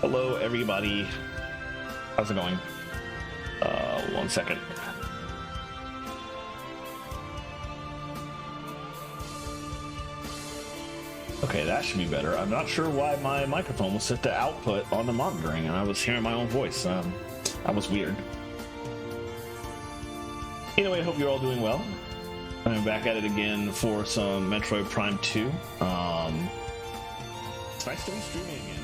Hello, everybody. How's it going? 1 second. Okay, that should be better. I'm not sure why my microphone was set to output on the monitoring, and I was hearing my own voice. That was weird. Anyway, I hope you're all doing well. I'm back at it again for some Metroid Prime 2. It's nice to be streaming again.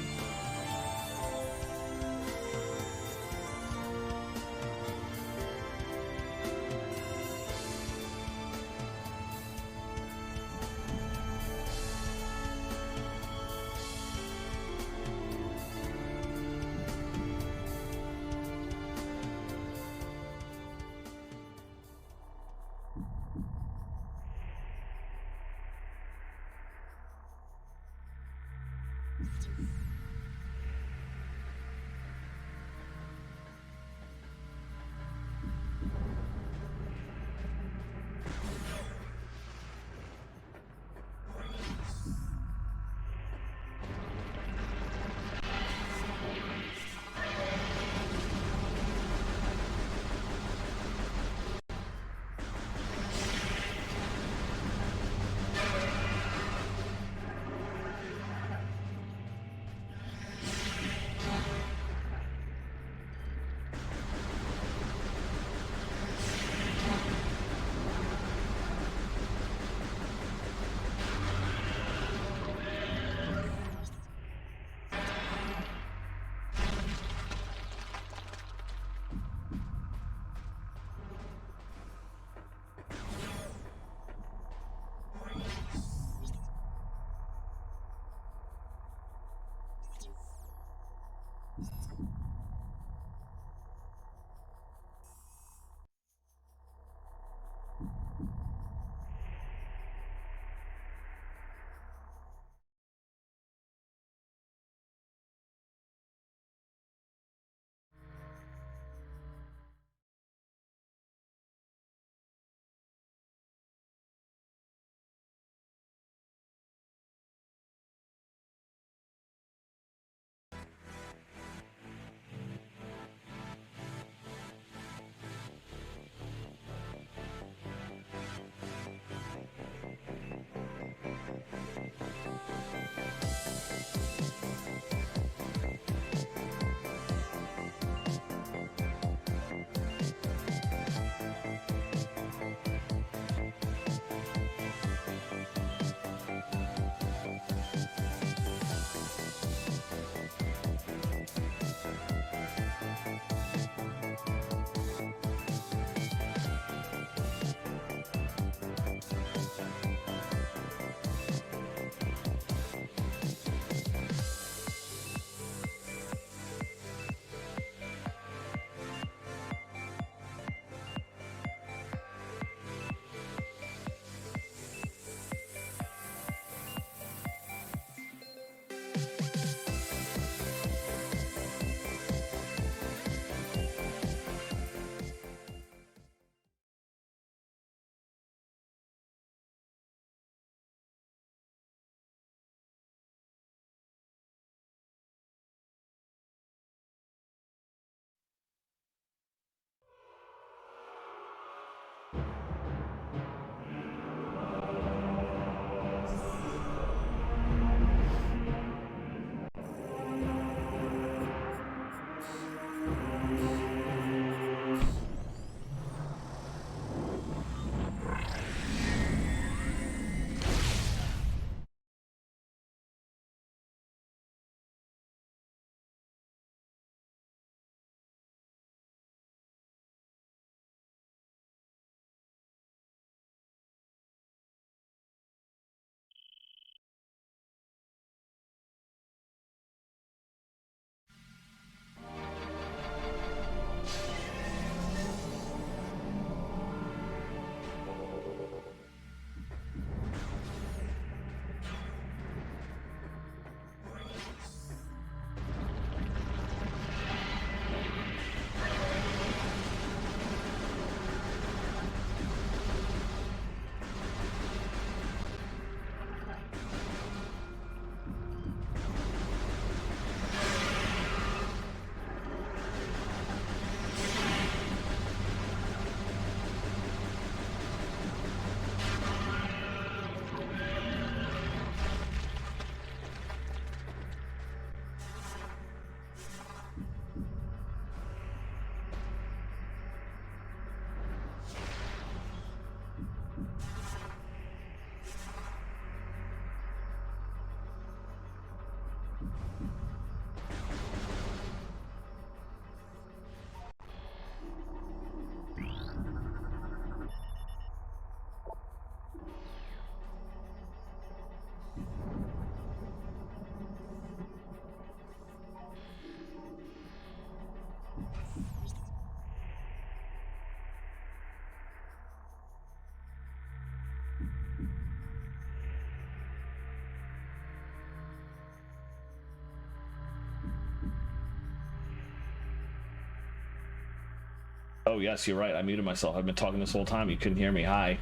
yes, you're right. I muted myself. I've been talking this whole time. You couldn't hear me. Hi.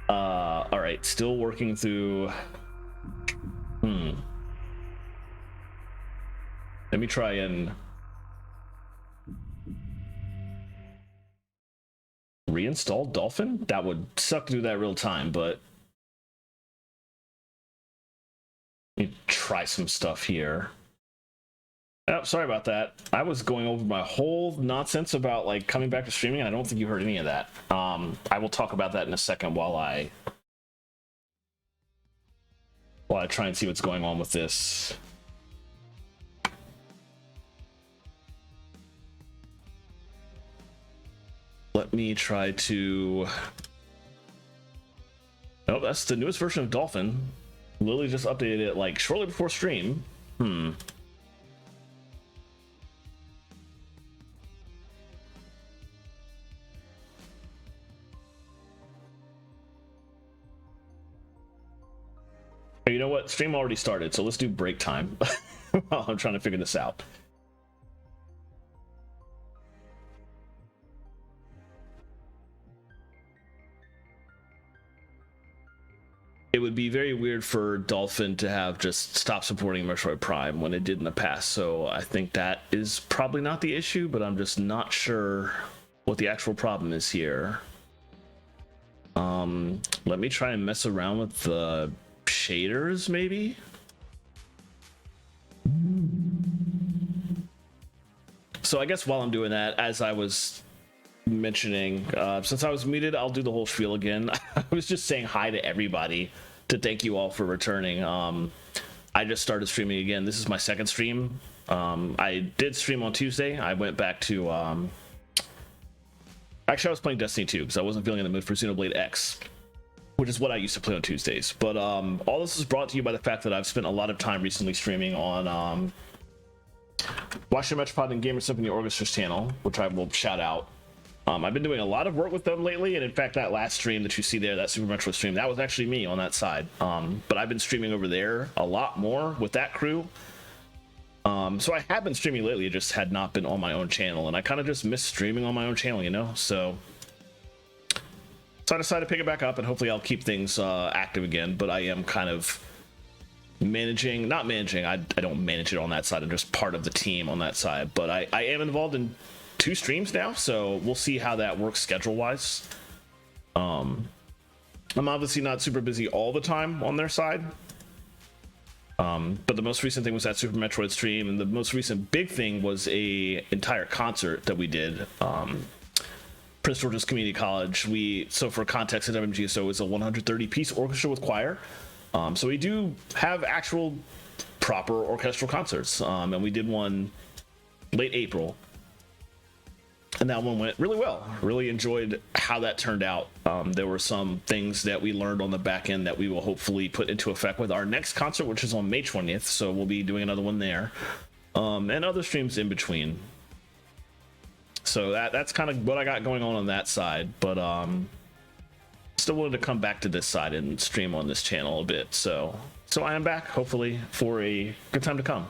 All right. Still working through. Let me try and reinstall Dolphin. That would suck to do that real time, but let me try some stuff here. Oh, sorry about that. I was going over my whole nonsense about like coming back to streaming, and I don't think you heard any of that. I will talk about that in a second while I try and see what's going on with this. Let me try to. Oh, that's the newest version of Dolphin. Lily just updated it like shortly before stream. You know what? Stream already started, so let's do break time while I'm trying to figure this out. It would be very weird for Dolphin to have just stopped supporting Metroid Prime when it did in the past, so I think that is probably not the issue, but I'm just not sure what the actual problem is here. Let me try and mess around with the shaders, maybe? So I guess while I'm doing that, as I was mentioning, since I was muted, I'll do the whole spiel again. I was just saying hi to everybody to thank you all for returning. I just started streaming again. This is my second stream. I did stream on Tuesday. I went back to actually I was playing Destiny 2 because I wasn't feeling in the mood for Xenoblade X, which is what I used to play on Tuesdays. But all this is brought to you by the fact that I've spent a lot of time recently streaming on Watch Your Metropod and Gamer Symphony Orchestra's channel, which I will shout out. I've been doing a lot of work with them lately, and in fact, that last stream that you see there, that Super Metroid stream, that was actually me on that side. But I've been streaming over there a lot more with that crew. So I have been streaming lately, it just had not been on my own channel, and I kind of just miss streaming on my own channel, you know? So I decided to pick it back up, and hopefully I'll keep things active again, but I am kind of not managing, I don't manage it on that side, I'm just part of the team on that side, but I am involved in 2 streams now, so we'll see how that works schedule wise. I'm obviously not super busy all the time on their side, but the most recent thing was that Super Metroid stream, and the most recent big thing was a entire concert that we did. Prince George's Community College, so for context, at WMGSO is a 130 piece orchestra with choir, so we do have actual proper orchestral concerts, and we did one late April. And that one went really well. Really enjoyed how that turned out. There were some things that we learned on the back end that we will hopefully put into effect with our next concert, which is on May 20th. So we'll be doing another one there, and other streams in between. So that's kind of what I got going on that side. But still wanted to come back to this side and stream on this channel a bit. So I am back, hopefully, for a good time to come.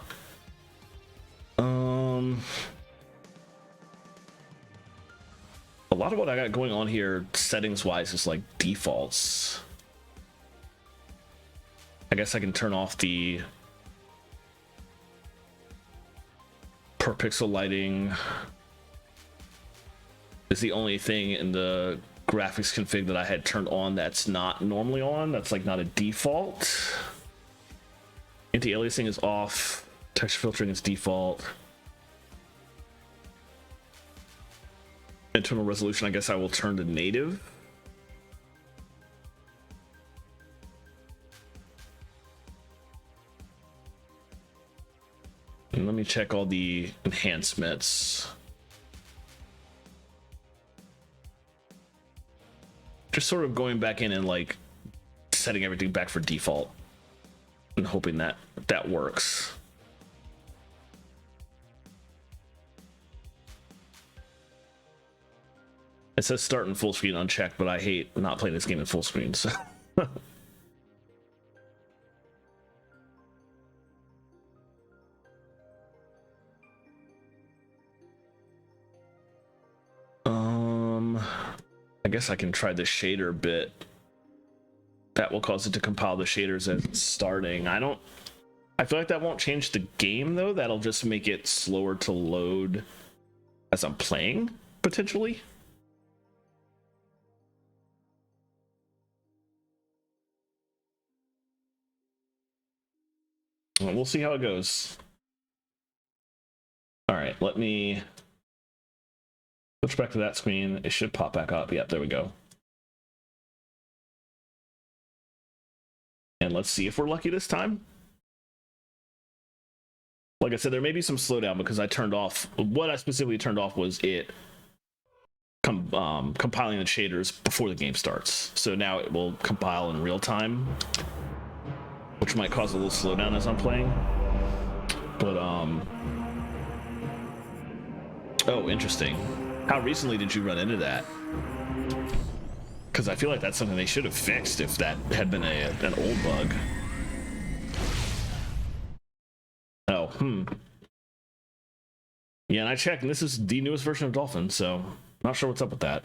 A lot of what I got going on here settings wise is like defaults. I guess I can turn off the per pixel lighting. Is the only thing in the graphics config that I had turned on that's not normally on. That's like not a default. Anti-aliasing is off. Texture filtering is default. Internal resolution, I guess I will turn to native. And let me check all the enhancements. Just sort of going back in and like setting everything back for default and hoping that that works. It says start in full screen unchecked, but I hate not playing this game in full screen, so. I guess I can try the shader bit. That will cause it to compile the shaders as it's starting. I feel like that won't change the game though. That'll just make it slower to load as I'm playing, potentially. Well, we'll see how it goes. All right, let me switch back to that screen. It should pop back up. Yep, there we go. And let's see if we're lucky this time. Like I said, there may be some slowdown because I turned off, what I specifically turned off was it compiling the shaders before the game starts. So now it will compile in real time, which might cause a little slowdown as I'm playing. But, oh, interesting. How recently did you run into that? Because I feel like that's something they should have fixed if that had been an old bug. Oh, Yeah, and I checked, and this is the newest version of Dolphin, so not sure what's up with that.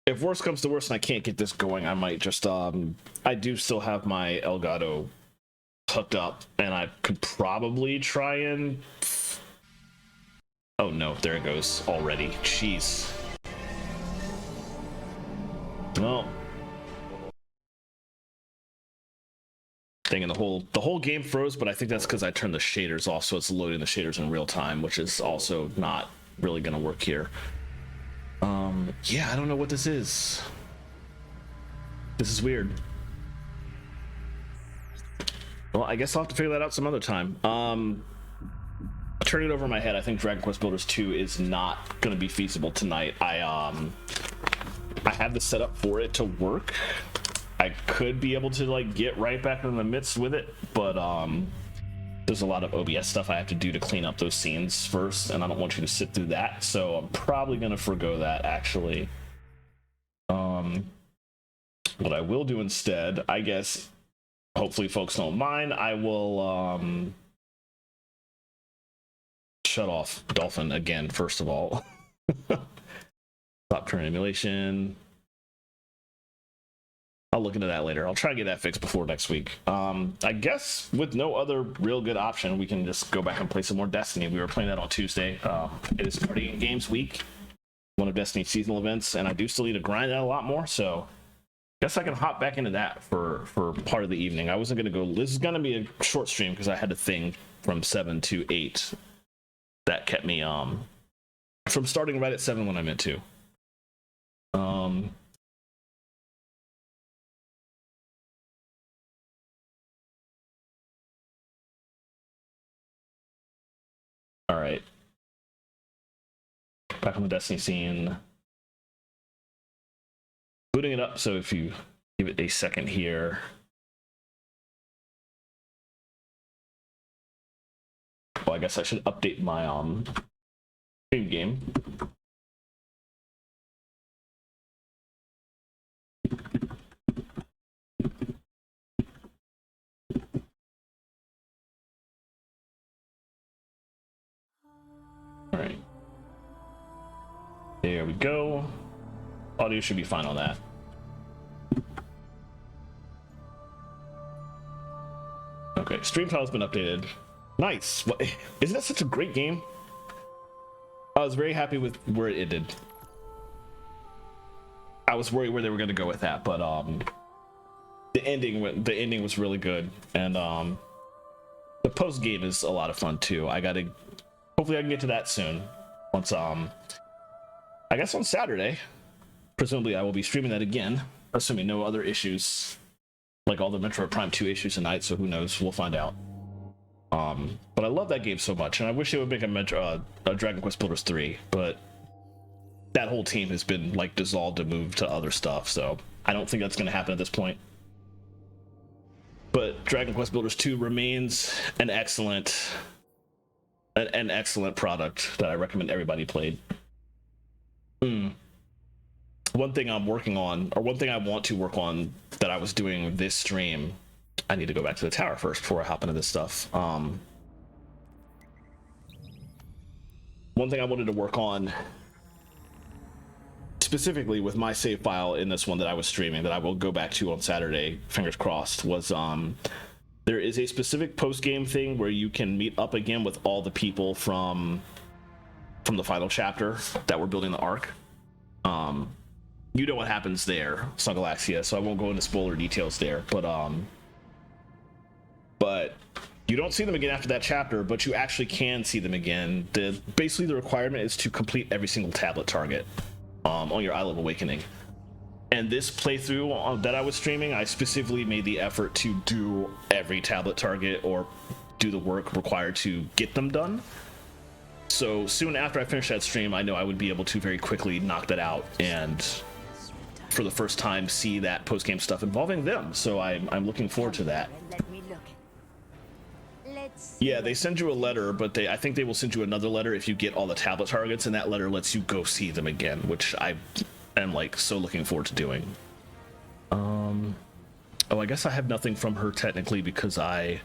If worse comes to worse and I can't get this going, I might just, I do still have my Elgato hooked up, and I could probably try and... Oh no, there it goes already. Jeez. Well, and the whole game froze, but I think that's because I turned the shaders off, so it's loading the shaders in real time, which is also not really gonna work here. Yeah, I don't know what this is. This is weird. Well, I guess I'll have to figure that out some other time. Turn it over in my head. I think Dragon Quest Builders 2 is not gonna be feasible tonight. I have the setup for it to work. I could be able to like get right back in the midst with it, but there's a lot of OBS stuff I have to do to clean up those scenes first, and I don't want you to sit through that, so I'm probably gonna forgo that actually. What I will do instead, I guess, hopefully folks don't mind, I will shut off Dolphin again first of all. Stop current emulation. I'll look into that later. I'll try to get that fixed before next week. I guess with no other real good option, we can just go back and play some more Destiny. We were playing that on Tuesday. It is Party in Games Week, one of Destiny's seasonal events, and I do still need to grind that a lot more, so guess I can hop back into that for part of the evening. I wasn't going to go... This is going to be a short stream because I had a thing from 7 to 8 that kept me from starting right at 7 when I meant to. All right. Back on the Destiny scene. Booting it up, so if you give it a second here. Well, I guess I should update my stream game. All right. There we go. Audio should be fine on that. Okay, stream tile's been updated. Nice. What, isn't that such a great game? I was very happy with where it ended. I was worried where they were going to go with that, but the ending was really good, and the post game is a lot of fun too. Hopefully I can get to that soon. Once I guess on Saturday, presumably I will be streaming that again, assuming no other issues, like all the Metroid Prime 2 issues tonight. So who knows? We'll find out. But I love that game so much, and I wish they would make a Dragon Quest Builders 3, but that whole team has been like dissolved to move to other stuff, so I don't think that's going to happen at this point. But Dragon Quest Builders 2 remains an excellent product that I recommend everybody played. One thing I'm working on, or one thing I want to work on that I was doing this stream, I need to go back to the tower first before I hop into this stuff. One thing I wanted to work on specifically with my save file in this one that I was streaming, that I will go back to on Saturday, fingers crossed, was there is a specific post-game thing where you can meet up again with all the people from the final chapter that were building the arc. You know what happens there, Sungalaxia, so I won't go into spoiler details there, but you don't see them again after that chapter, but you actually can see them again. Basically the requirement is to complete every single tablet target on your Isle of Awakening. And this playthrough that I was streaming, I specifically made the effort to do every tablet target or do the work required to get them done. So soon after I finished that stream, I know I would be able to very quickly knock that out and for the first time see that post-game stuff involving them. So I'm looking forward to that. Yeah, they send you a letter, but I think they will send you another letter if you get all the tablet targets, and that letter lets you go see them again, which I am like so looking forward to doing. Oh, I guess I have nothing from her technically because I've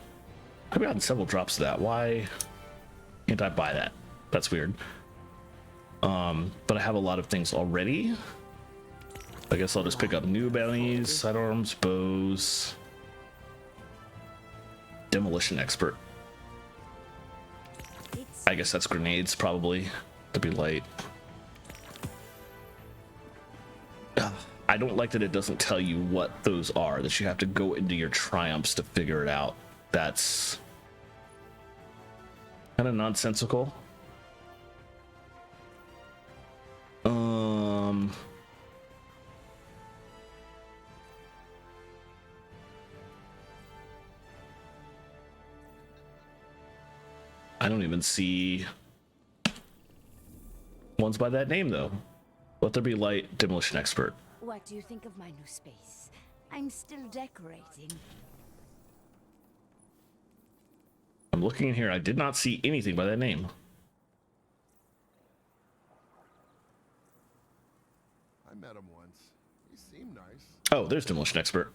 gotten several drops of that. Why can't I buy that? That's weird. But I have a lot of things already. I guess I'll just pick up new bounties, sidearms, bows, demolition expert. I guess that's grenades, probably. To be light. I don't like that it doesn't tell you what those are, that you have to go into your triumphs to figure it out. That's kind of nonsensical. I don't even see ones by that name though. Let there be light, demolition expert. What do you think of my new space? I'm still decorating. I'm looking in here. I did not see anything by that name. I met him once. He seemed nice. Oh, there's demolition expert.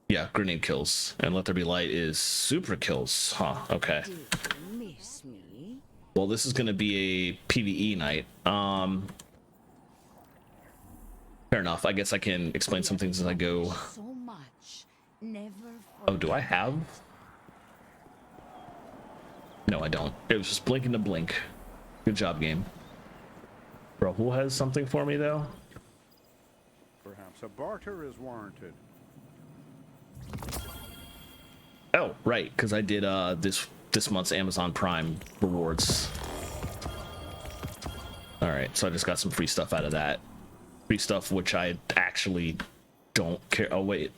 Yeah, grenade kills, and let there be light is super kills. Huh. Okay. Do you miss me? Well, this is going to be a PvE night. Fair enough. I guess I can explain some things as I go. So much. Never. Oh, do I have? No, I don't. It was just blinking to blink. Good job, game. Rahul has something for me though. Perhaps a barter is warranted. Oh, right, because I did this month's Amazon Prime rewards. All right, so I just got some free stuff out of that. Free stuff which I actually don't care. Oh wait.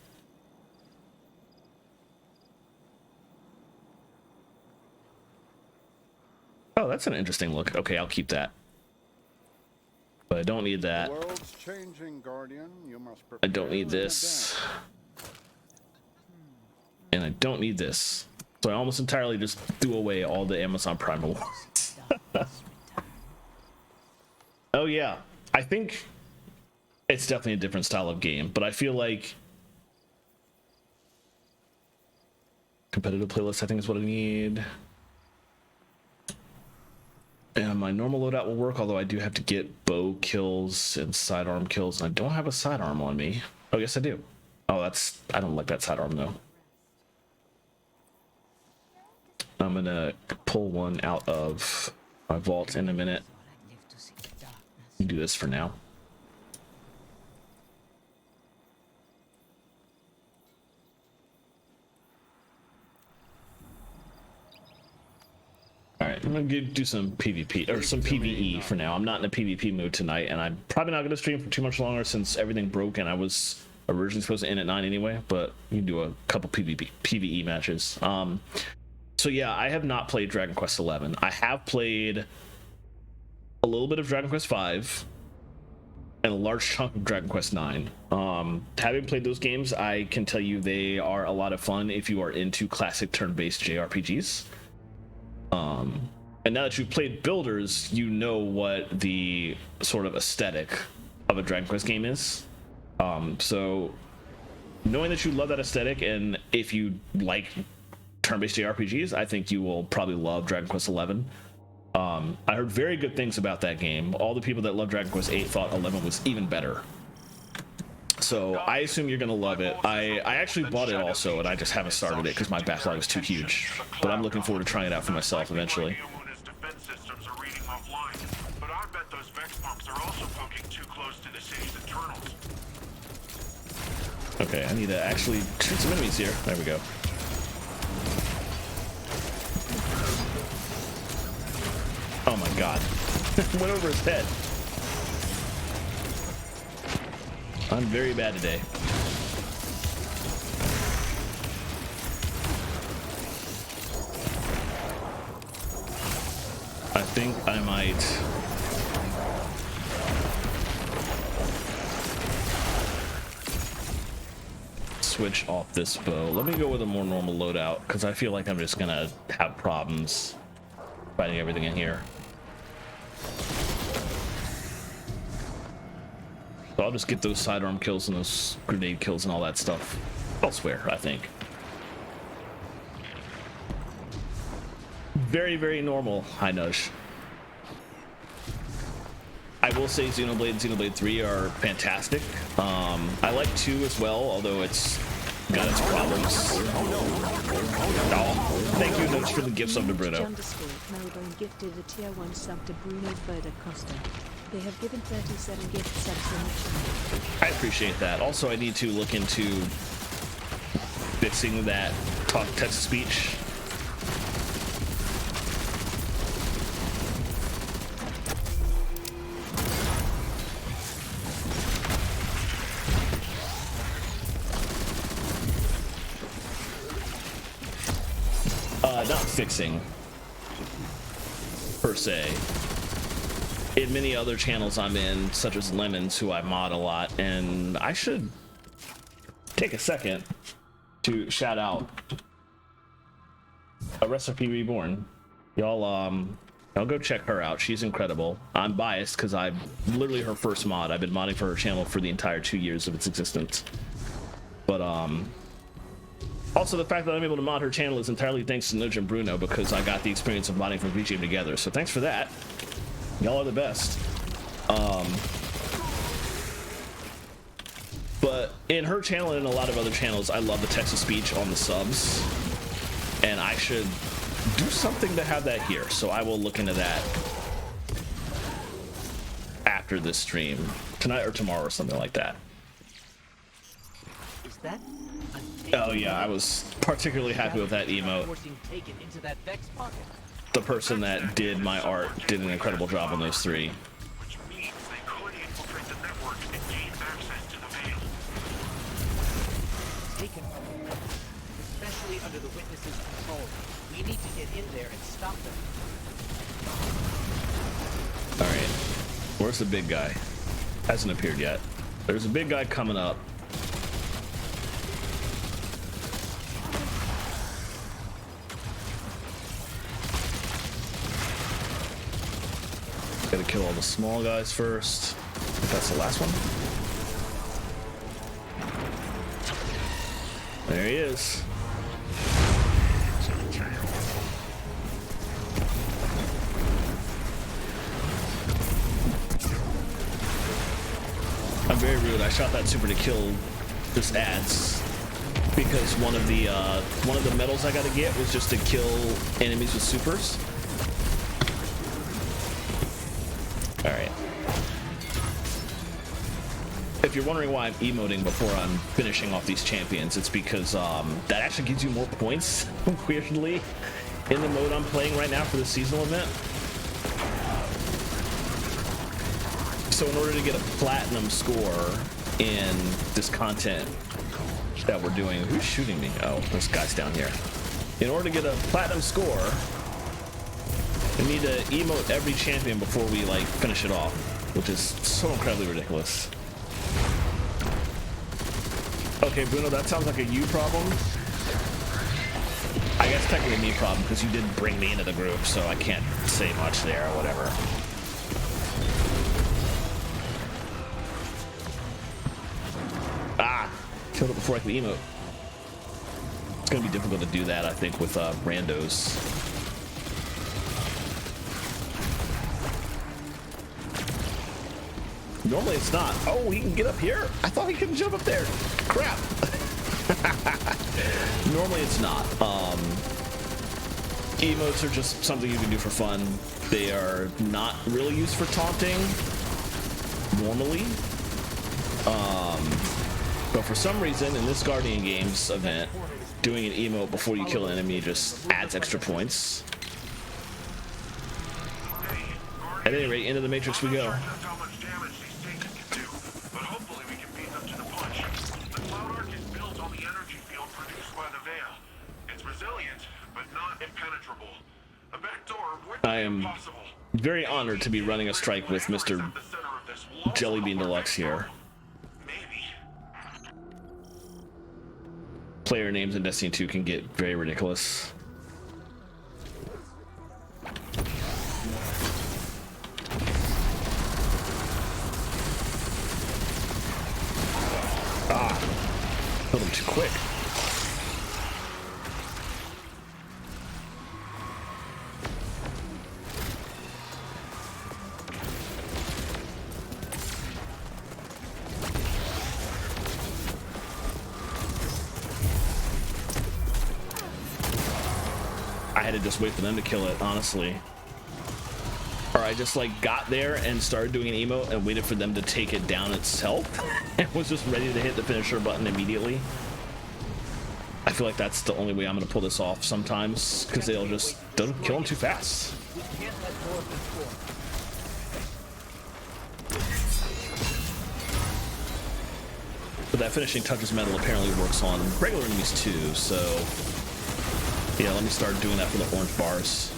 Oh, that's an interesting look. Okay, I'll keep that. But I don't need that. The world's changing, Guardian. You must I don't need prepare in this. And I don't need this. So I almost entirely just threw away all the Amazon Prime rewards. Oh yeah, I think it's definitely a different style of game, but I feel like competitive playlist I think is what I need. And my normal loadout will work, although I do have to get bow kills and sidearm kills, and I don't have a sidearm on me. Oh yes I do. Oh, I don't like that sidearm though. I'm gonna pull one out of my vault in a minute. Do this for now. All right, I'm gonna do some PvP or some PvE for now. I'm not in a PvP mood tonight, and I'm probably not gonna stream for too much longer since everything broke and I was originally supposed to end at 9 anyway. But you can do a couple PvE matches. So yeah, I have not played Dragon Quest XI. I have played a little bit of Dragon Quest V and a large chunk of Dragon Quest IX. Having played those games, I can tell you they are a lot of fun if you are into classic turn-based JRPGs. And now that you've played Builders, you know what the sort of aesthetic of a Dragon Quest game is. So knowing that you love that aesthetic, and if you like turn-based JRPGs, I think you will probably love Dragon Quest XI. I heard very good things about that game. All the people that love Dragon Quest 8 thought 11 was even better. So I assume you're gonna love it. I actually bought it also, and I just haven't started it because my backlog is too huge. But I'm looking forward to trying it out for myself eventually. But I bet those Vex punks are also poking too close to the city's internals. Okay, I need to actually shoot some enemies here. There we go. Oh my god. Went over his head. I'm very bad today. I think I might switch off this bow. Let me go with a more normal loadout because I feel like I'm just gonna have problems fighting everything in here. So I'll just get those sidearm kills and those grenade kills and all that stuff elsewhere, I think. Very, very normal. Hi, Nudge. I will say Xenoblade and Xenoblade 3 are fantastic. I like 2 as well, although it's got its problems. Oh, thank you, Nudge, for the gifts of to Bruno. Melbourne gifted a tier 1 sub to Bruno Further Costa. They have given 37 gift subs in the channel. I appreciate that. Also, I need to look into fixing that text-to-speech. Not fixing, per se. In many other channels I'm in, such as Lemons, who I mod a lot, and I should take a second to shout out A Recipe Reborn. Y'all go check her out. She's incredible. I'm biased because I'm literally her first mod. I've been modding for her channel for the entire 2 years of its existence. But also, the fact that I'm able to mod her channel is entirely thanks to Nudge and Bruno because I got the experience of modding from VGame together. So thanks for that. Y'all are the best. But in her channel and in a lot of other channels, I love the text-to-speech on the subs. And I should do something to have that here. So I will look into that after this stream. Tonight or tomorrow or something like that. Is that? Oh yeah, I was particularly happy with that emote. The person that did my art did an incredible job on those 3. Which means they could infiltrate the network and gain access to the Veil. Taken from them, especially under the witnesses' control. We need to get in there and stop them. Alright, where's the big guy? Hasn't appeared yet. There's a big guy coming up. Gotta kill all the small guys first. I think that's the last one. There he is. I'm very rude. I shot that super to kill this ads because one of the medals I gotta get was just to kill enemies with supers. All right. If you're wondering why I'm emoting before I'm finishing off these champions, it's because that actually gives you more points, weirdly, in the mode I'm playing right now for the seasonal event. So in order to get a platinum score in this content that we're doing, who's shooting me? Oh, this guy's down here. In order to get a platinum score, we need to emote every champion before we like finish it off, which is so incredibly ridiculous. Okay, Bruno, that sounds like a you problem. I guess technically me problem because you didn't bring me into the group, so I can't say much there or whatever. Ah, killed it before I could emote. It's gonna be difficult to do that, I think, with randos. Normally it's not. Oh, he can get up here? I thought he couldn't jump up there. Crap. Normally it's not. Emotes are just something you can do for fun. They are not really used for taunting normally. But for some reason in this Guardian Games event, doing an emote before you kill an enemy just adds extra points. At any rate, into the Matrix we go. Just how much damage these tanks can do, but hopefully we can beat them to the punch. The Cloud Arc is built on the energy field produced by the Veil. It's resilient, but not impenetrable. A backdoor would be I am impossible. very honored to be running a strike with Mr. At the center of this wall. Jellybean Deluxe here. Maybe. Player names in Destiny 2 can get very ridiculous. Killed him too quick. I had to just wait for them to kill it, honestly. Or I just like got there and started doing an emote and waited for them to take it down itself and was just ready to hit the finisher button immediately. I feel like that's the only way I'm gonna pull this off sometimes, because they'll kill them too fast. We can't let go of this door. But that finishing touches metal apparently works on regular enemies too, so yeah, let me start doing that for the orange bars.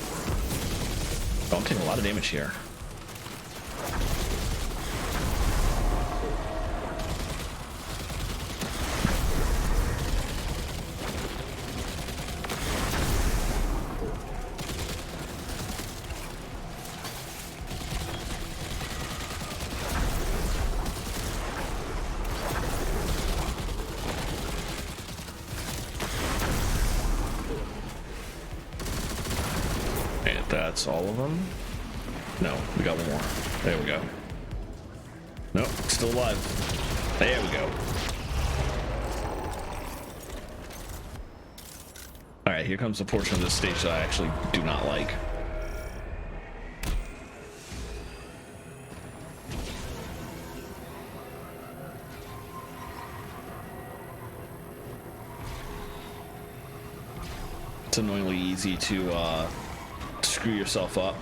Oh, I'm taking a lot of damage here. And that's all of them. No, we got one more. There we go. Nope, still alive. There we go. All right, here comes the portion of this stage that I actually do not like. It's annoyingly easy to screw yourself up.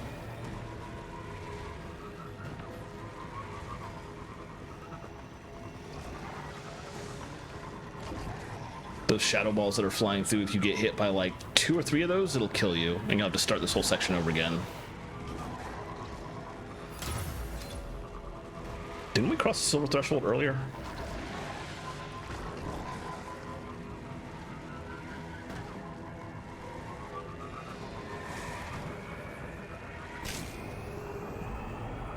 Those shadow balls that are flying through, if you get hit by like 2 or 3 of those, it'll kill you, and you'll have to start this whole section over again. Didn't we cross the silver threshold earlier?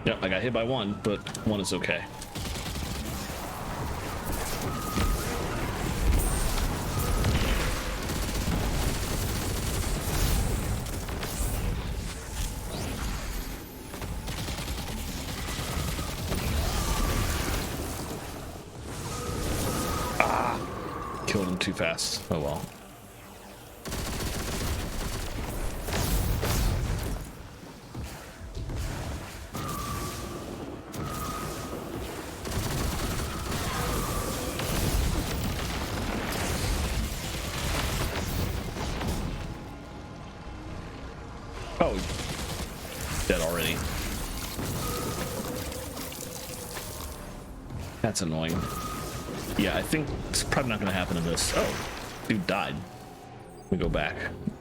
Yep, I got hit by 1, but 1 is okay. Killed him too fast. Oh well. Oh, dead already. That's annoying. Yeah, I think it's probably not going to happen in this. Oh, dude died. We go back.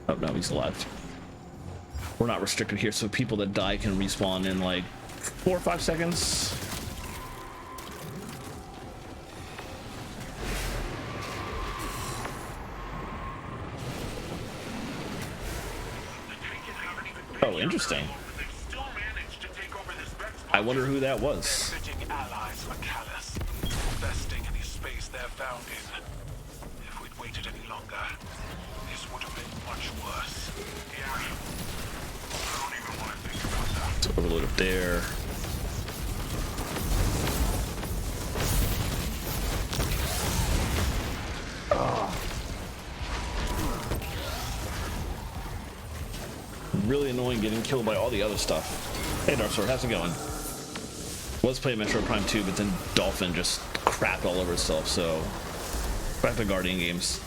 Oh, no, he's alive. We're not restricted here, so people that die can respawn in like 4 or 5 seconds. Oh, interesting. I wonder who that was. Allies for Callus, investing any space they're found in. If we'd waited any longer, this would have been much worse. Yeah, I don't even want to think about that. It's overload up there. really annoying getting killed by all the other stuff. Hey Dark Sword, how's it going? Was playing Metro Prime 2, but then Dolphin just crapped all over itself, so back to Guardian games.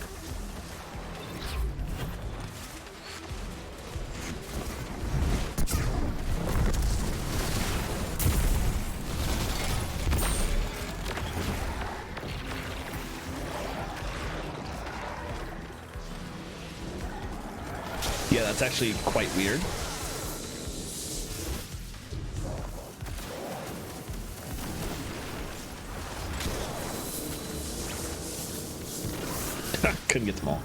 Yeah, that's actually quite weird. Couldn't get them all.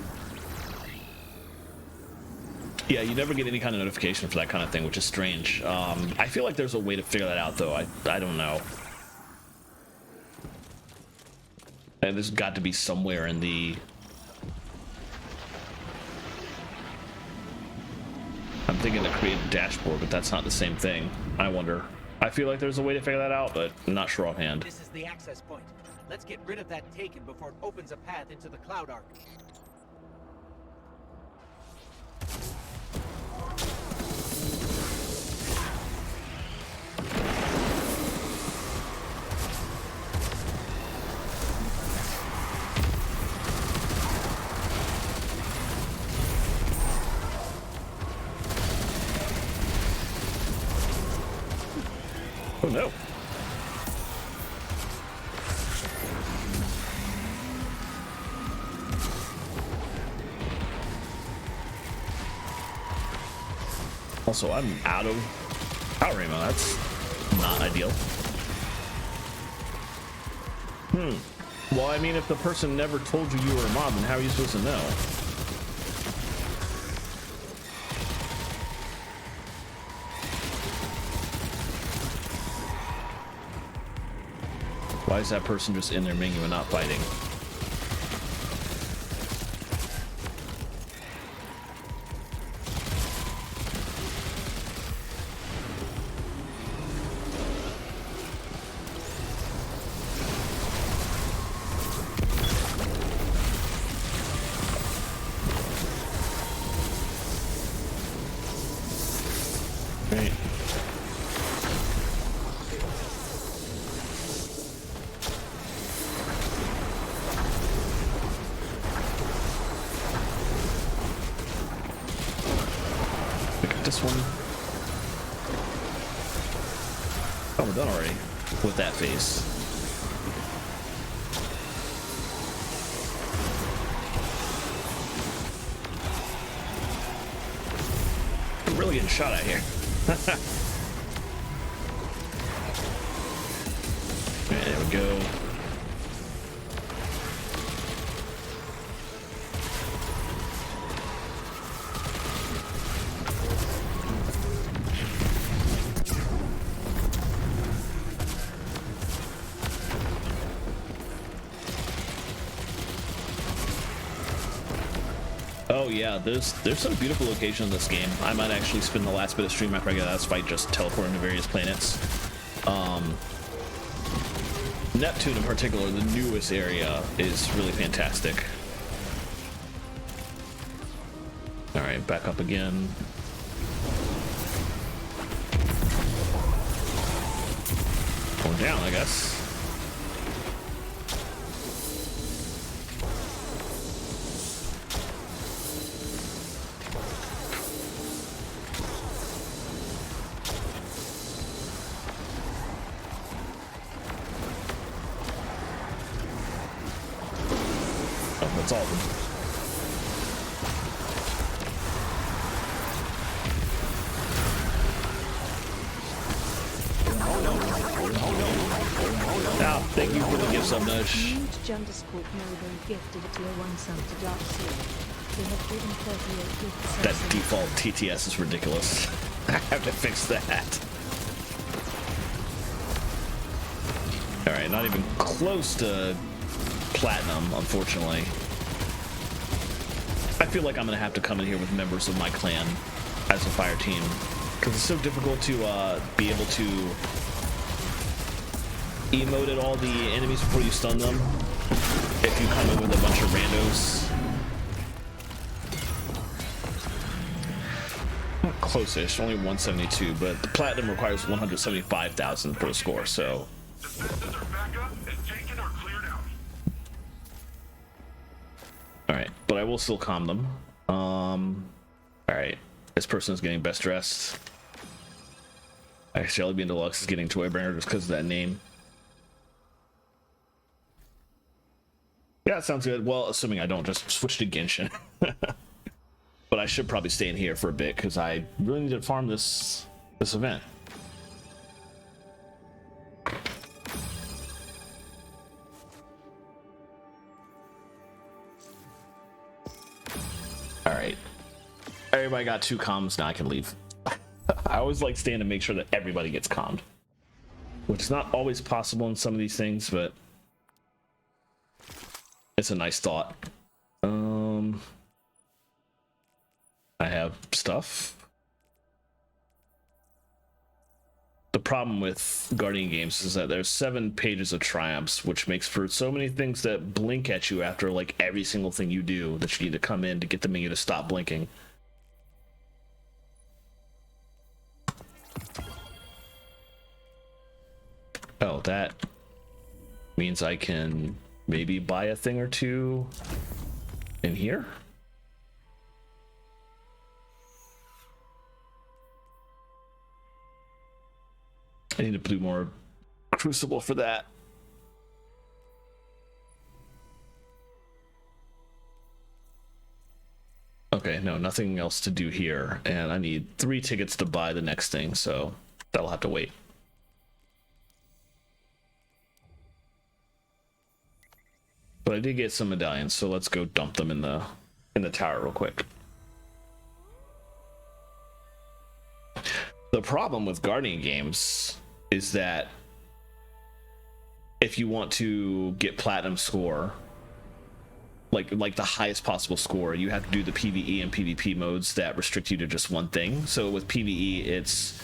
Yeah, you never get any kind of notification for that kind of thing, which is strange. I feel like there's a way to figure that out, though. I don't know. And there's got to be somewhere in the... I'm thinking to create a dashboard, but that's not the same thing. I wonder. I feel like there's a way to figure that out, but I'm not sure offhand. This is the access point. Let's get rid of that Taken before it opens a path into the Cloud Ark. Oh no. Also, I'm out of power ammo. That's not ideal. Well, I mean, if the person never told you you were a mob, then how are you supposed to know? Why is that person just in their menu and not fighting? Right. This one. Oh, we're done already with that phase. I'm really getting shot at here. Okay, there we go. Oh yeah, there's some beautiful locations in this game. I might actually spend the last bit of stream after I get out of this fight just teleporting to various planets. Neptune in particular, the newest area, is really fantastic. Alright, back up again. Going down, I guess. That's all of them. Now, thank you for the gift sub nudge. Huge Jundiscorp Melbourne gifted a tier 1 sub to Dark Sword. They have given 38 gift subs. That default TTS is ridiculous. I have to fix that. Alright, not even close to platinum, unfortunately. I feel like I'm gonna have to come in here with members of my clan as a fire team, because it's so difficult to be able to emote at all the enemies before you stun them if you come in with a bunch of randos. close-ish, only 172, but the platinum requires 175,000 for the score, so. Defenses are back up and taken or cleared out. Alright, but I will still calm them. Alright, this person is getting best dressed. Actually, Albion Deluxe is getting Toybringer just because of that name. Yeah, sounds good. Well, assuming I don't just switch to Genshin. But I should probably stay in here for a bit because I really need to farm this event. All right, everybody got 2 comms. Now I can leave. I always like staying to make sure that everybody gets calmed, which is not always possible in some of these things, but it's a nice thought. I have stuff. The problem with Guardian games is that there's 7 pages of triumphs, which makes for so many things that blink at you after like every single thing you do that you need to come in to get the menu to stop blinking. Oh, that means I can maybe buy a thing or two in here. I need to do more Crucible for that. Okay, no, nothing else to do here. And I need 3 tickets to buy the next thing, so that'll have to wait. But I did get some medallions, so let's go dump them in the tower real quick. The problem with Guardian games is that if you want to get platinum score, like the highest possible score, you have to do the PvE and PvP modes that restrict you to just one thing. So with PvE, it's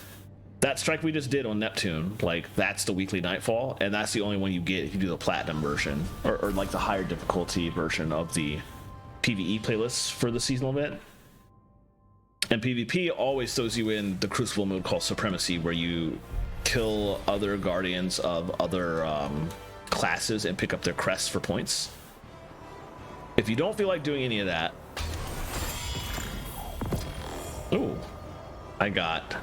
that strike we just did on Neptune, like that's the weekly nightfall, and that's the only one you get if you do the platinum version, or like the higher difficulty version of the PvE playlists for the seasonal event. And PvP always throws you in the Crucible mode called Supremacy, where you kill other guardians of other classes and pick up their crests for points. If you don't feel like doing any of that, ooh, I got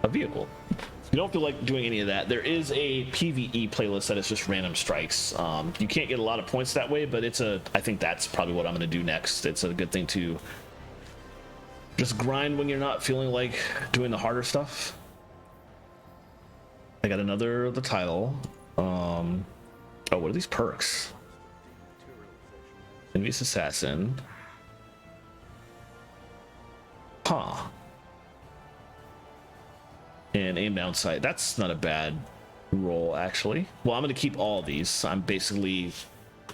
a vehicle. If you don't feel like doing any of that, there is a PvE playlist that is just random strikes. You can't get a lot of points that way, but I think that's probably what I'm going to do next. It's a good thing to just grind when you're not feeling like doing the harder stuff. I got another of the title. Oh, what are these perks? Envious Assassin. Huh. And aim down sight. That's not a bad roll, actually. Well, I'm going to keep all these. I'm basically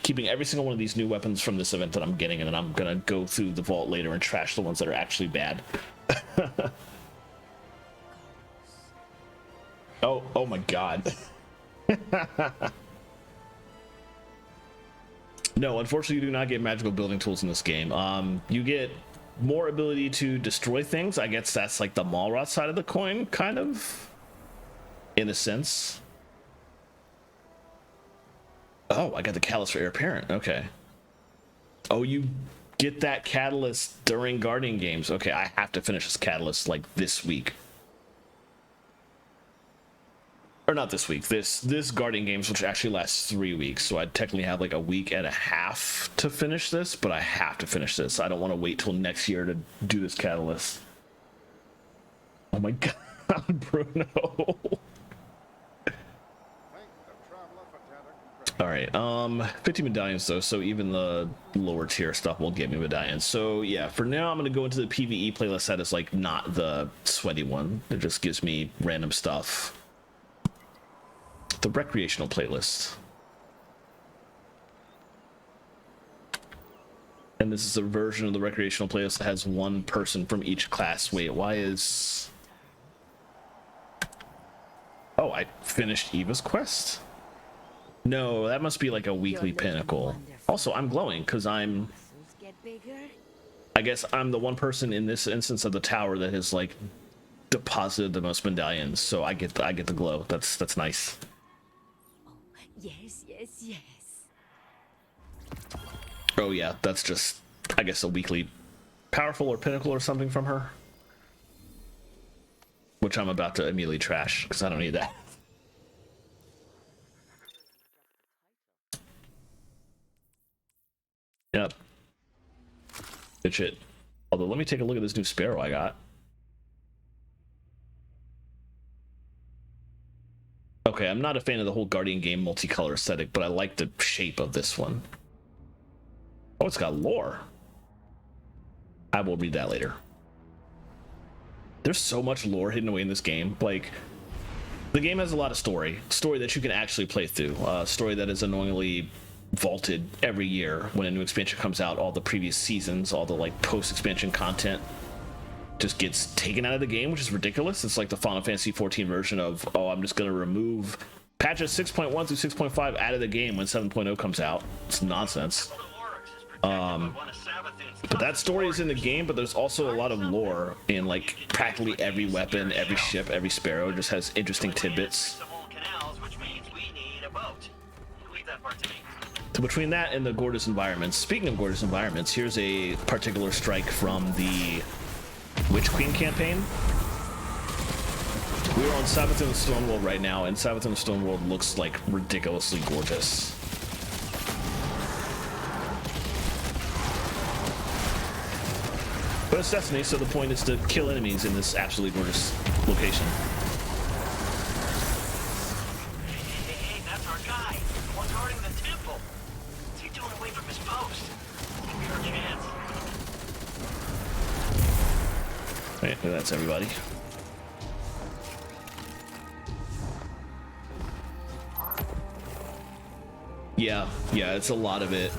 keeping every single one of these new weapons from this event that I'm getting, and then I'm going to go through the vault later and trash the ones that are actually bad. Oh my god. No, unfortunately, you do not get magical building tools in this game. You get more ability to destroy things. I guess that's like the Malrot side of the coin, kind of, in a sense. Oh, I got the Catalyst for Heir Apparent. Okay. Oh, you get that Catalyst during Guardian games. Okay, I have to finish this Catalyst like this week. Or not this week, this Guardian games, which actually lasts 3 weeks, so I'd technically have like a week and a half to finish this, but I have to finish this. I don't want to wait till next year to do this Catalyst. Oh my god, Bruno. Alright, 50 medallions though, so even the lower tier stuff will get me medallions. So yeah, for now I'm going to go into the PvE playlist that is like not the sweaty one. It just gives me random stuff. The recreational playlist. And this is a version of the recreational playlist that has one person from each class. Wait, why is... Oh, I finished Eva's quest? No, that must be like a weekly pinnacle. Also, I'm glowing because I guess I'm the one person in this instance of the tower that has like deposited the most medallions, so I get the glow. That's nice. Yes, yes, yes. Oh yeah, that's just, I guess, a weekly powerful or pinnacle or something from her, which I'm about to immediately trash because I don't need that. Yep. Good shit. Although, let me take a look at this new Sparrow I got. Okay, I'm not a fan of the whole Guardian game multicolor aesthetic, but I like the shape of this one. Oh, it's got lore. I will read that later. There's so much lore hidden away in this game. Like, the game has a lot of story that you can actually play through. Story that is annoyingly vaulted every year when a new expansion comes out. All the previous seasons, all the like post-expansion content just gets taken out of the game, which is ridiculous. It's like the Final Fantasy 14 version of, oh, I'm just going to remove patches 6.1 through 6.5 out of the game when 7.0 comes out. It's nonsense. But that story is in the game, but there's also a lot of lore in like practically every weapon, every ship, every Sparrow just has interesting tidbits. So between that and the gorgeous environments, speaking of gorgeous environments, here's a particular strike from the Witch Queen campaign. We are on Sabbath in the Stoneworld right now, and Sabbath in the Stoneworld looks like ridiculously gorgeous. But it's Destiny, so the point is to kill enemies in this absolutely gorgeous location. Hey, that's our guy. The one guarding the temple. What's he doing away from his post? Give me our chance. Right, that's everybody. Yeah, it's a lot of it.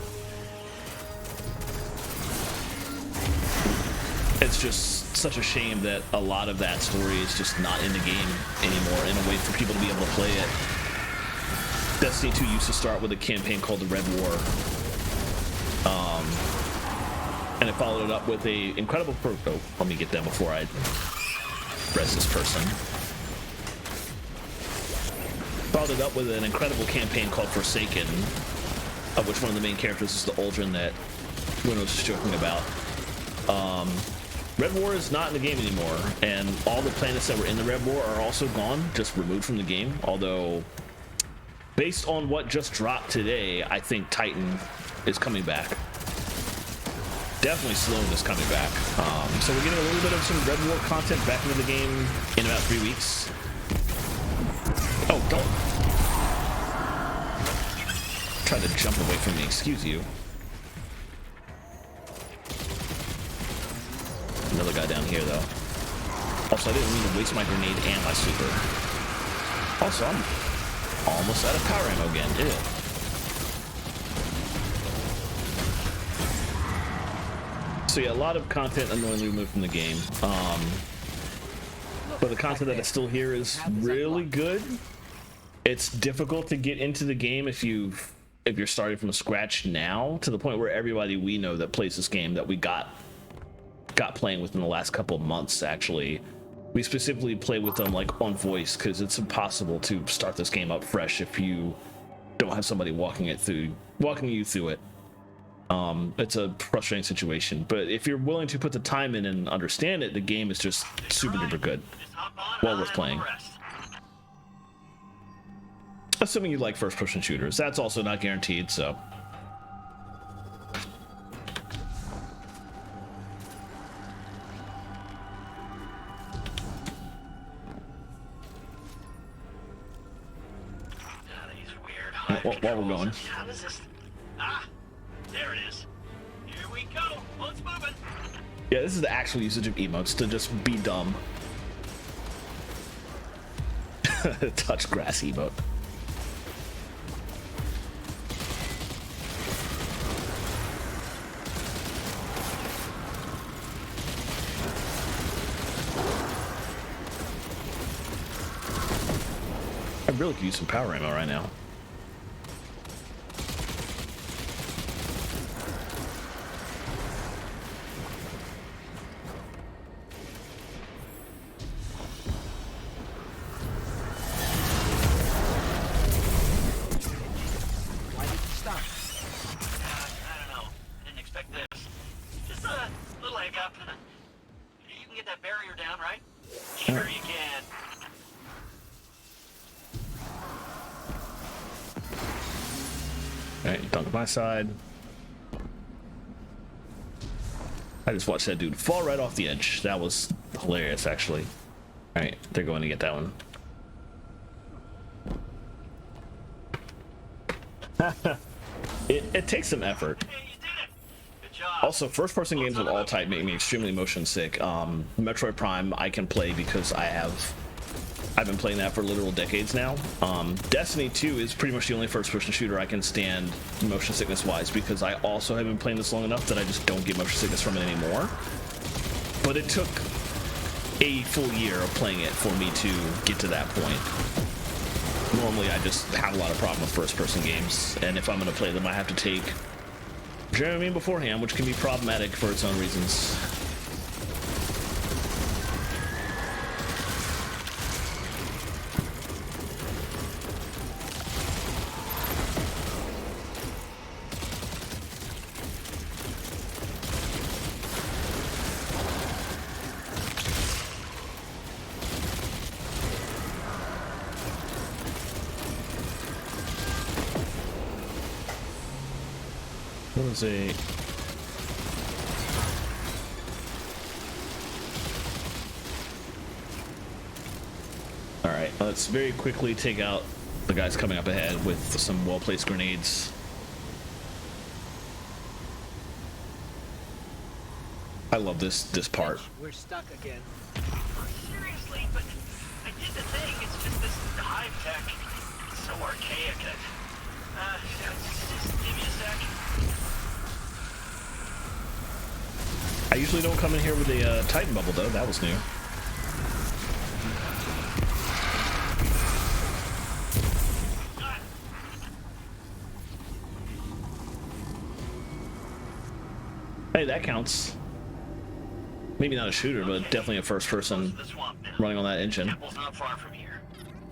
It's just such a shame that a lot of that story is just not in the game anymore in a way for people to be able to play it. Destiny 2 used to start with a campaign called the Red War. And it followed it up with a incredible oh, let me get them before I press this person. Followed it up with an incredible campaign called Forsaken, of which one of the main characters is the Uldren that Luna was just joking about. Red War is not in the game anymore, and all the planets that were in the Red War are also gone, just removed from the game. Although, based on what just dropped today, I think Titan is coming back. Definitely Sloan is coming back. So we're getting a little bit of some Red War content back into the game in about 3 weeks. Oh, don't try to jump away from me, excuse you. Another guy down here, though. Also, I didn't mean to waste my grenade and my super. Also, I'm almost out of power ammo again. Ew. So yeah, a lot of content unknowingly removed from the game. But the content that is still here is really good. It's difficult to get into the game if you're starting from scratch now, to the point where everybody we know that plays this game that we got playing within the last couple of months, actually, we specifically play with them like on voice, because it's impossible to start this game up fresh if you don't have somebody walking you through it. It's a frustrating situation, but if you're willing to put the time in and understand it, the game is just super duper good. Well worth playing. Assuming you like first person shooters. That's also not guaranteed, so. While we're going. How does this? Ah, there it is. Here we go. Let's move it. Yeah, this is the actual usage of emotes, to just be dumb. Touch grass emote. I really could use some power ammo right now. Dunk my side. I just watched that dude fall right off the edge. That was hilarious, actually. All right, they're going to get that one. It takes some effort. Hey, you did it! Good job. Also, first-person games of all type make me extremely motion sick. Metroid Prime I can play because I've been playing that for literal decades now. Destiny 2 is pretty much the only first-person shooter I can stand motion sickness-wise because I also have been playing this long enough that I just don't get motion sickness from it anymore. But it took a full year of playing it for me to get to that point. Normally, I just have a lot of problem with first-person games, and if I'm going to play them, I have to take Dramamine beforehand, which can be problematic for its own reasons. What is a... Alright, let's very quickly take out the guys coming up ahead with some well-placed grenades. I love this part. We're stuck again. Seriously, but I did the thing. It's just this hive tech. It's so archaic. Just give me a sec. I usually don't come in here with a Titan bubble, though. That was new. Hey, that counts. Maybe not a shooter, but definitely a first person running on that engine. Temple's not far from here.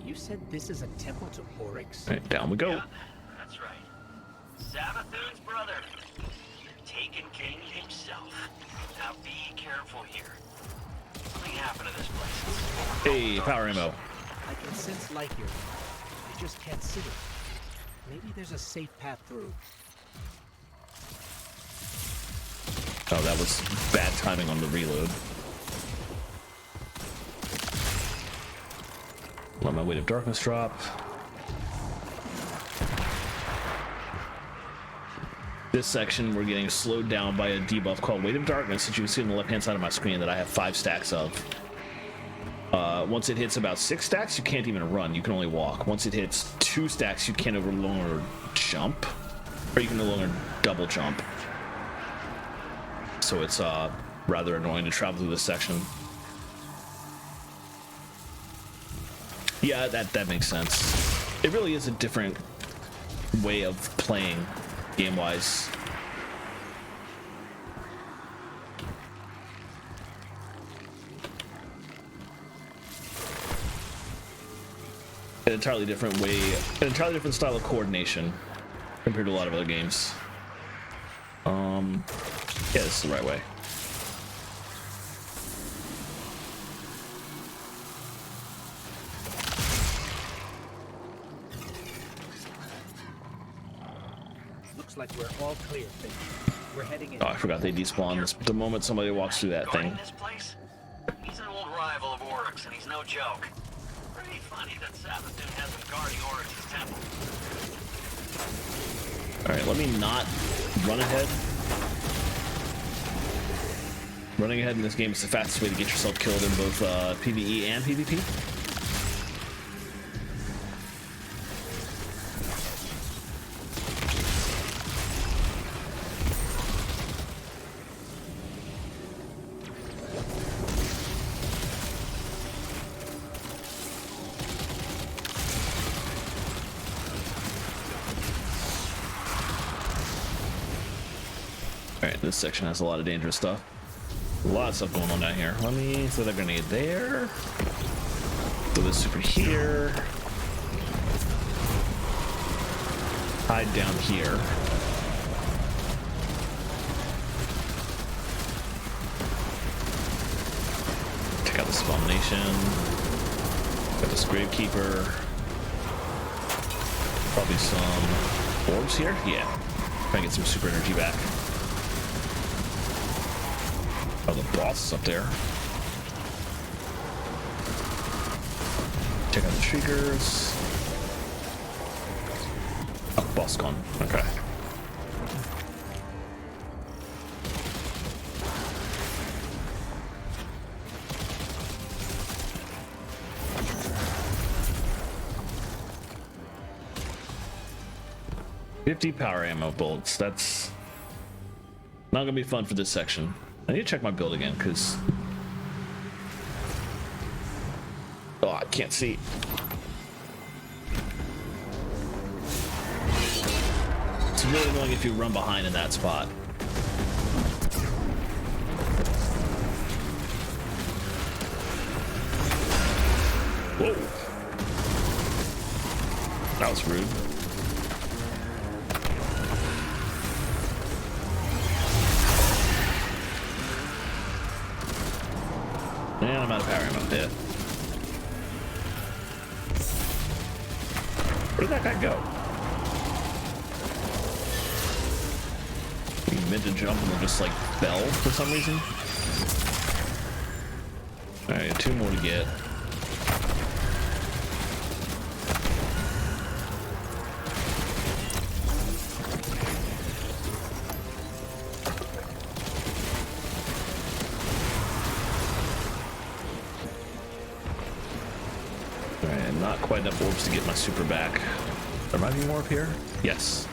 You said this is a temple to Oryx? All right, down we go. Yeah, that's right. Savathun's brother. Taken King himself. Now be careful here. Something happened to this place. Hey, power ammo. I can sense light here. I just can't see it. Maybe there's a safe path through. Oh, that was bad timing on the reload. Let my Weight of Darkness drop. This section, we're getting slowed down by a debuff called Weight of Darkness that you can see on the left-hand side of my screen that I have 5 stacks of. Once it hits about 6 stacks, you can't even run. You can only walk. Once it hits 2 stacks, you can no longer jump, or you can no longer double jump. So it's rather annoying to travel through this section. Yeah, that makes sense. It really is a different way of playing game-wise. An entirely different way, an entirely different style of coordination compared to a lot of other games. Yeah, this is the right way. Looks like we're all clear, Finn. We're heading in. Oh, I forgot they despawn the moment somebody walks through that Guarding thing. this place? He's an old rival of Oryx, and he's no joke. Pretty funny that Savathun has him guarding Oryx's temple. Alright, let me not run ahead. Running ahead in this game is the fastest way to get yourself killed in both PvE and PvP. Alright, this section has a lot of dangerous stuff. A lot of stuff going on down here. Let me throw that grenade there. Throw this super here. Hide down here. Check out this abomination. Got this gravekeeper. Probably some orbs here. Yeah. Try and get some super energy back. Oh, the boss is up there. Check out the shriekers. Oh, boss gone. Okay. $50 power ammo bullets. That's not gonna be fun for this section. I need to check my build again because I can't see. It's really annoying if you run behind in that spot. Whoa. That was rude. And I'm out of power ammo. Dead. Where did that guy go? He meant to jump and then just like fell for some reason. Alright, 2 more to get. Alright, not quite enough orbs to get my super back. There might be more up here? Yes.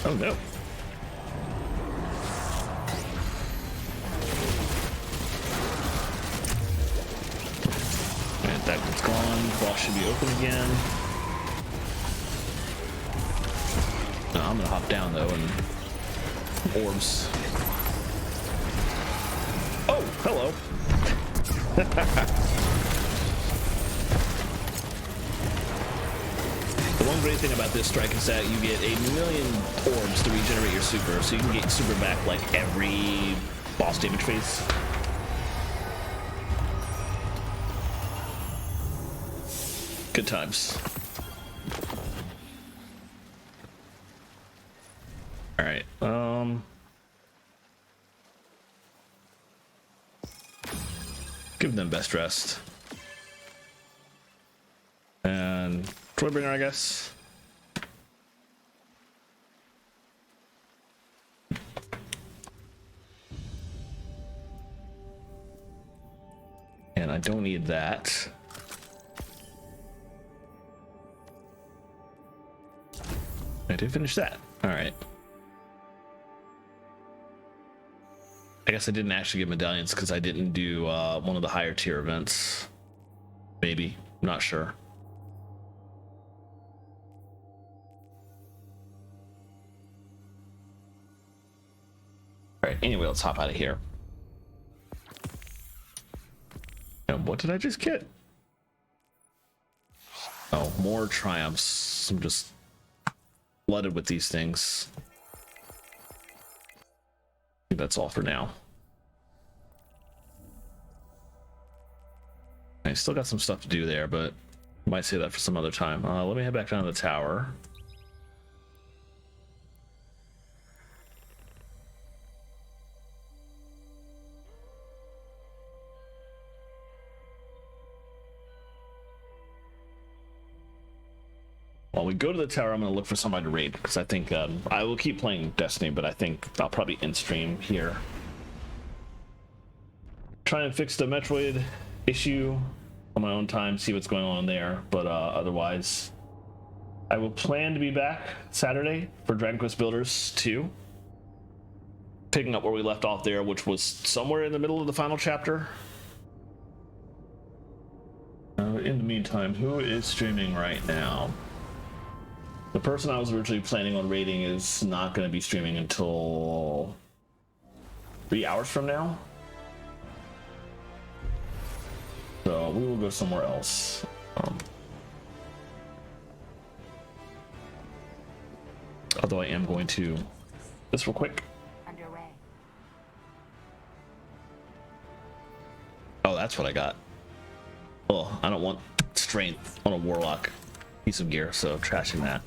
Oh no. Alright, that one's gone. Boss should be open again. No, I'm gonna hop down though and orbs. Oh, hello. The one great thing about this strike is that you get 1,000,000 orbs to regenerate your super, so you can get super back like every boss damage phase. Good times. All right. Give them best rest. And Toybringer, I guess. And I don't need that. I did finish that. All right. I guess I didn't actually get medallions because I didn't do one of the higher tier events. Maybe. I'm not sure. All right, anyway, let's hop out of here. And what did I just get? Oh, more triumphs. I'm just flooded with these things. I think that's all for now. I still got some stuff to do there, but I might save that for some other time. Let me head back down to the tower. While we go to the tower, I'm going to look for somebody to raid, because I think I will keep playing Destiny, but I think I'll probably end stream here. Try and fix the Metroid issue on my own time, see what's going on there, but otherwise, I will plan to be back Saturday for Dragon Quest Builders 2. Picking up where we left off there, which was somewhere in the middle of the final chapter. In the meantime, who is streaming right now? The person I was originally planning on raiding is not going to be streaming until 3 hours from now. So we will go somewhere else. Although I am going to this real quick. Underway. Oh, that's what I got. Oh, I don't want strength on a warlock piece of gear, so trashing that.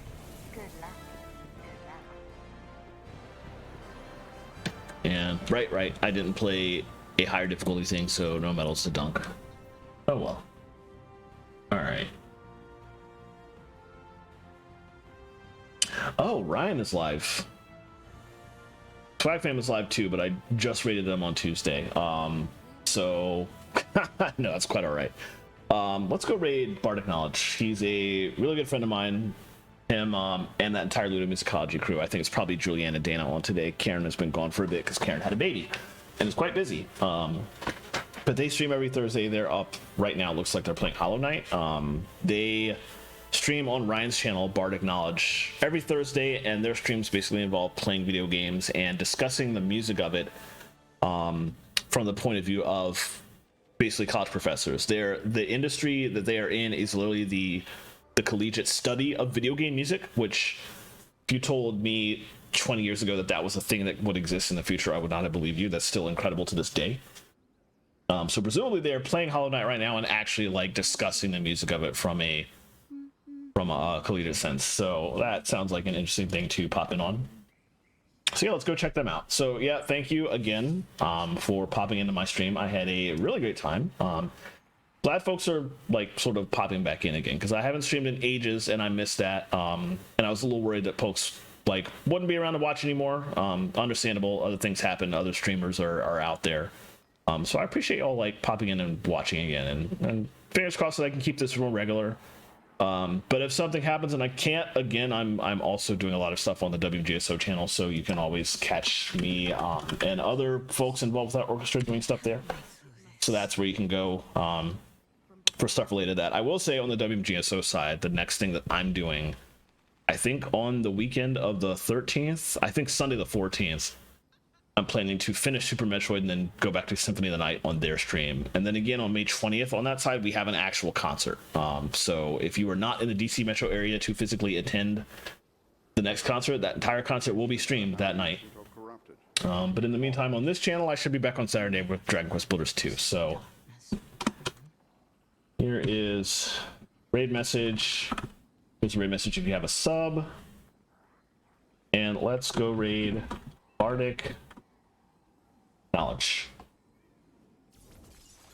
Good luck. Good luck. And right, I didn't play a higher difficulty thing, so no medals to dunk. Oh well. All right. Oh, Ryan is live. Swag Fam is live too, but I just rated them on Tuesday. So no, that's quite all right. Let's go raid Bardic Knowledge. He's a really good friend of mine. Him and that entire Ludo Musicology crew. I think it's probably Julianne and Dana on today. Karen has been gone for a bit because Karen had a baby and is quite busy. But they stream every Thursday. They're up right now. Looks like they're playing Hollow Knight. They stream on Ryan's channel, Bardic Knowledge, every Thursday, and their streams basically involve playing video games and discussing the music of it from the point of view of basically college professors. The industry that they are in is literally the collegiate study of video game music, which if you told me 20 years ago that was a thing that would exist in the future, I would not have believed you. That's still incredible to this day. So presumably they're playing Hollow Knight right now and actually like discussing the music of it from a collegiate sense. So that sounds like an interesting thing to pop in on. So yeah, let's go check them out. So yeah, thank you again for popping into my stream. I had a really great time. Glad folks are like sort of popping back in again because I haven't streamed in ages and I missed that. And I was a little worried that folks like wouldn't be around to watch anymore. Understandable, other things happen, other streamers are out there. So I appreciate y'all like popping in and watching again, and fingers crossed that I can keep this more regular. But if something happens and I can't, again, I'm also doing a lot of stuff on the WGSO channel, so you can always catch me and other folks involved with that orchestra doing stuff there. So that's where you can go for stuff related to that. I will say on the WGSO side, the next thing that I'm doing, I think on the weekend of the 13th, I think Sunday the 14th, I'm planning to finish Super Metroid and then go back to Symphony of the Night on their stream. And then again on May 20th on that side, we have an actual concert. So if you are not in the DC Metro area to physically attend the next concert, that entire concert will be streamed that night. But in the meantime, on this channel, I should be back on Saturday with Dragon Quest Builders 2. So here is raid message. Here's a raid message if you have a sub. And let's go raid Bardic Knowledge.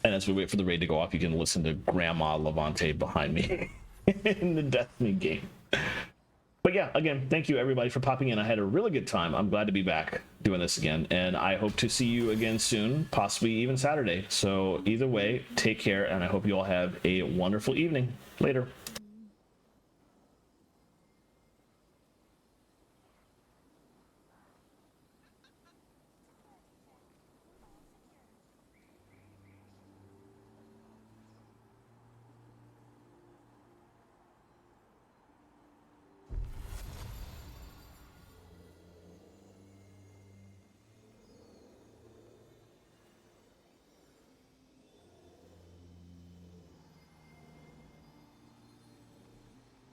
And as we wait for the raid to go off, you can listen to Grandma Levante behind me in the Destiny game. But yeah, again, thank you everybody for popping in. I had a really good time. I'm glad to be back doing this again, and I hope to see you again soon, possibly even Saturday. So either way, take care, and I hope you all have a wonderful evening. Later.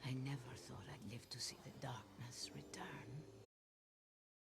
I never thought I'd live to see the darkness return.